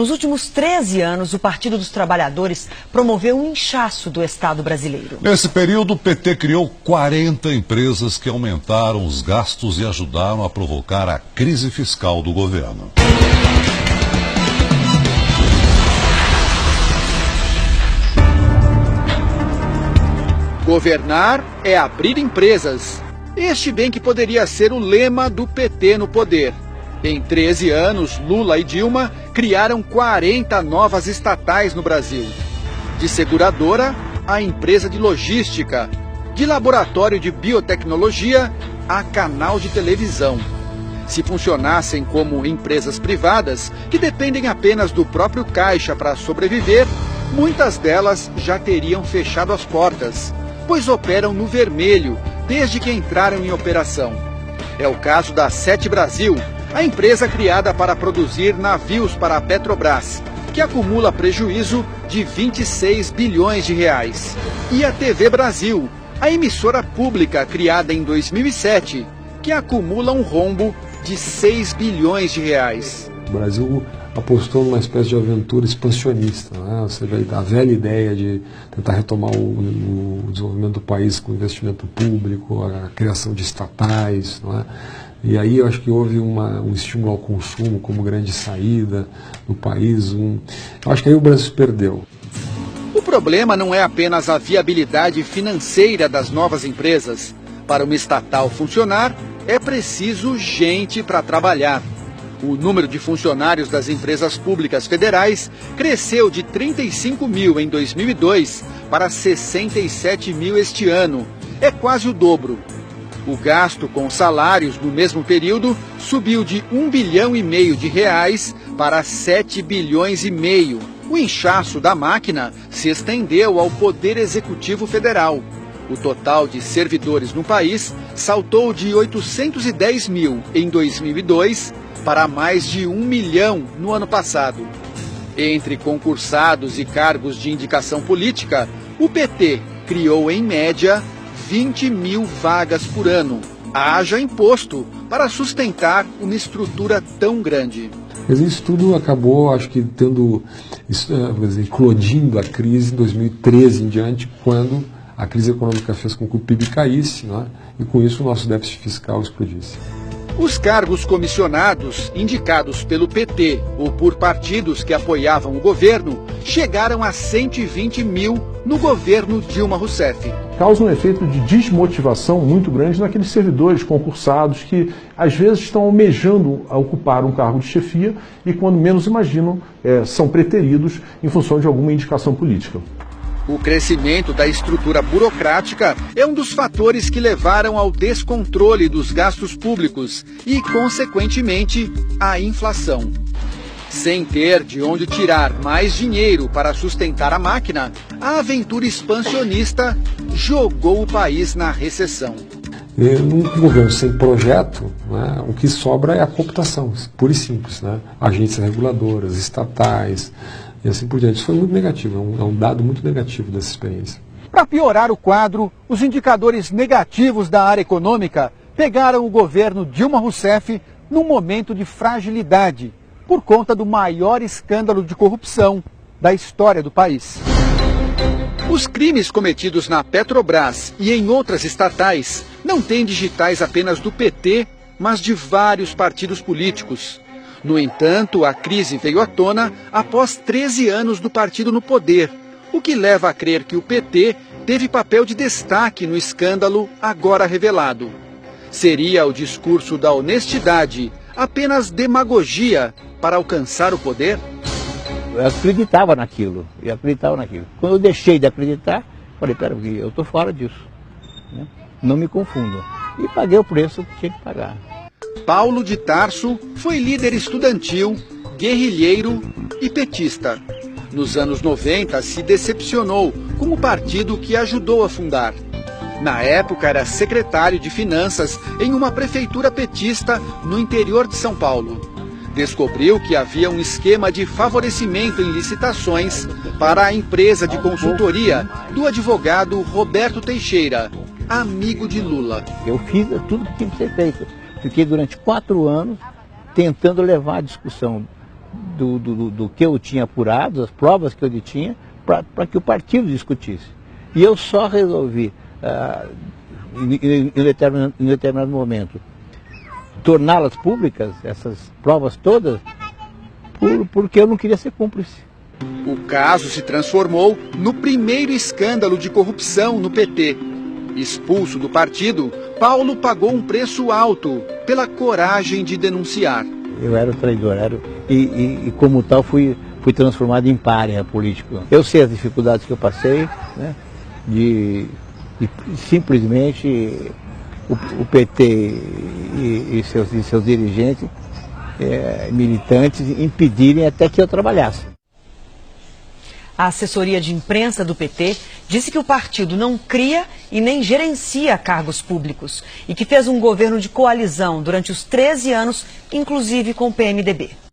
Nos últimos 13 anos, o Partido dos Trabalhadores promoveu um inchaço do Estado brasileiro. Nesse período, o PT criou 40 empresas que aumentaram os gastos e ajudaram a provocar a crise fiscal do governo. Governar é abrir empresas. Este bem que poderia ser o lema do PT no poder. Em 13 anos, Lula e Dilma criaram 40 novas estatais no Brasil. De seguradora a empresa de logística, de laboratório de biotecnologia a canal de televisão. Se funcionassem como empresas privadas, que dependem apenas do próprio caixa para sobreviver, muitas delas já teriam fechado as portas, pois operam no vermelho desde que entraram em operação. É o caso da Sete Brasil, a empresa criada para produzir navios para a Petrobras, que acumula prejuízo de 26 bilhões de reais. E a TV Brasil, a emissora pública criada em 2007, que acumula um rombo de 6 bilhões de reais. O Brasil apostou numa espécie de aventura expansionista, né? Ou seja, a velha ideia de tentar retomar o desenvolvimento do país com investimento público, a criação de estatais, não é? E aí eu acho que houve um estímulo ao consumo como grande saída do país. Eu acho que aí o Brasil se perdeu. O problema não é apenas a viabilidade financeira das novas empresas. Para uma estatal funcionar, é preciso gente para trabalhar. O número de funcionários das empresas públicas federais cresceu de 35 mil em 2002 para 67 mil este ano. É quase o dobro. O gasto com salários no mesmo período subiu de 1,5 bilhão de reais para 7,5 bilhões. O inchaço da máquina se estendeu ao Poder Executivo Federal. O total de servidores no país saltou de 810 mil em 2002 para mais de 1 milhão no ano passado. Entre concursados e cargos de indicação política, o PT criou, em média, 20 mil vagas por ano. Haja imposto para sustentar uma estrutura tão grande. Mas isso tudo acabou, acho que, eclodindo a crise em 2013 em diante, quando a crise econômica fez com que o PIB caísse, né? E com isso o nosso déficit fiscal explodisse. Os cargos comissionados, indicados pelo PT ou por partidos que apoiavam o governo, chegaram a 120 mil no governo Dilma Rousseff. Causa um efeito de desmotivação muito grande naqueles servidores concursados que, às vezes, estão almejando a ocupar um cargo de chefia e, quando menos imaginam, são preteridos em função de alguma indicação política. O crescimento da estrutura burocrática é um dos fatores que levaram ao descontrole dos gastos públicos e, consequentemente, à inflação. Sem ter de onde tirar mais dinheiro para sustentar a máquina, a aventura expansionista jogou o país na recessão. Num governo sem projeto, né, o que sobra é a cooptação, pura e simples, né? Agências reguladoras, estatais e assim por diante. Isso foi muito negativo, é um dado muito negativo dessa experiência. Para piorar o quadro, os indicadores negativos da área econômica pegaram o governo Dilma Rousseff num momento de fragilidade, por conta do maior escândalo de corrupção da história do país. Os crimes cometidos na Petrobras e em outras estatais não têm digitais apenas do PT, mas de vários partidos políticos. No entanto, a crise veio à tona após 13 anos do partido no poder, o que leva a crer que o PT teve papel de destaque no escândalo agora revelado. Seria o discurso da honestidade apenas demagogia para alcançar o poder? Eu acreditava naquilo. Quando eu deixei de acreditar, falei, peraí, eu estou fora disso, né? Não me confundam. E paguei o preço que tinha que pagar. Paulo de Tarso foi líder estudantil, guerrilheiro e petista. Nos anos 90, se decepcionou com o partido que ajudou a fundar. Na época, era secretário de Finanças em uma prefeitura petista no interior de São Paulo. Descobriu que havia um esquema de favorecimento em licitações para a empresa de consultoria do advogado Roberto Teixeira, amigo de Lula. Eu fiz tudo que tinha que ser feito. Fiquei durante 4 anos tentando levar a discussão do que eu tinha apurado, as provas que eu tinha, para que o partido discutisse. E eu só resolvi, em determinado momento, torná-las públicas, essas provas todas, porque eu não queria ser cúmplice. O caso se transformou no primeiro escândalo de corrupção no PT. Expulso do partido, Paulo pagou um preço alto pela coragem de denunciar. Eu era o traidor, e como tal fui transformado em pária político. Eu sei as dificuldades que eu passei, né, de simplesmente o PT e seus dirigentes, militantes, impedirem até que eu trabalhasse. A assessoria de imprensa do PT disse que o partido não cria e nem gerencia cargos públicos e que fez um governo de coalizão durante os 13 anos, inclusive com o PMDB.